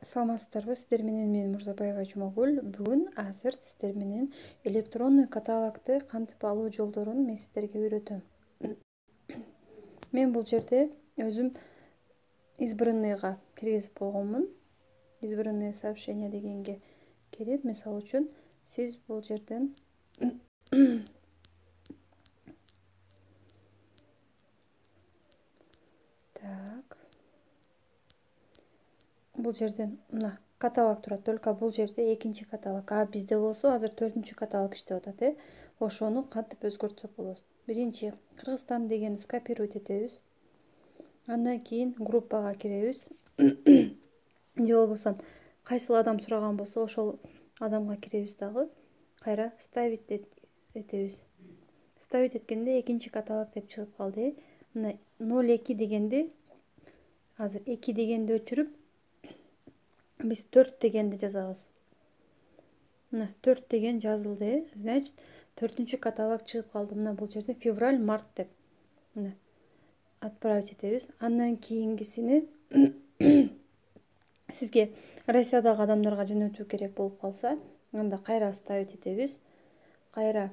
Саламатсыздарбы, сиздер менен мен Мурзабаева Жумагүл. Бүгүн азыр сиздер менен электронный каталогду кантип алуу жолдорун мен сиздерге үйрөтөм. Мен бул жерде өзүм избранныйга киргизип койгонмун. Избранные сообщения дегенге кирип, мисалы үчүн сиз бул жерден бул жерден мына каталог турат, только бул жерде экинчи каталог. А бизде болсо азыр 4-чү каталог иштеп атат, ошону кантип өзгөртсөк болот? Биринчи Кыргызстан дегенди скопировать этебиз. Андан кийин группага киребиз. Же болбосо кайсыл адам сураган болсо ошол адамга киребиз дагы. Кайра ставить этебиз. Ставить эткенде экинчи каталог деп чыгып калды. Мына 02 дегенди азыр 2 дегенди өчүрүп биз 4 дегенди жазабыз. Мына 4 деген жазылды. Значит, 4-чү каталог чыгып калды. Мына бул жерде февраль-март деп. Мына отправить этебиз. Андан кийингисини сизге Россиядагы адамдарга жөнөтүү керек болуп калса, анда кайра ставить этебиз. Кайра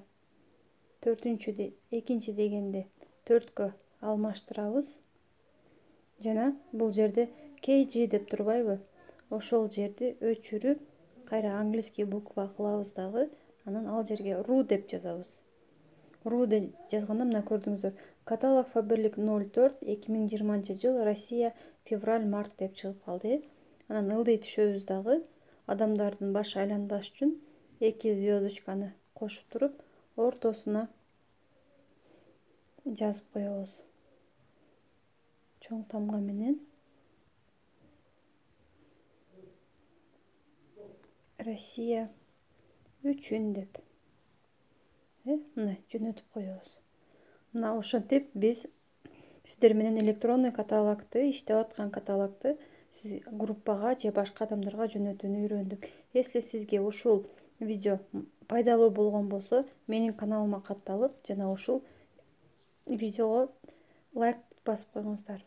2-чи дегенди 4кө алмаштырабыз. Жана бул жерде KG деп турбайбы? Ошол жерди өчүрүп, кайра английский буква кылабыз дагы. Анан ал жерге ру деп жазабыз. Ру деп жазганда мына көрдүңүздөр. Каталог Фаберлик 04 2020-жыл Россия февраль-март деп чыгып калды. Анан ылдый түшөбүз дагы. Адамдардын башы айланбаш үчүн 2 звездочканы кошуп туруп, ортосуна жазып коебуз. Чоң тамга менен Россия үчүн деп. Мына жөнөтүп коебуз. Мына ошентип биз сиздер менен электронный каталогду, иштеп аткан каталогду сиз группага же башка адамдарга жөнөтүүнү үйрөндүк. Если сизге ушул видео пайдалуу болгон болсо, менин каналыма катталып, жана ушул видеого лайк басып коюңуздар.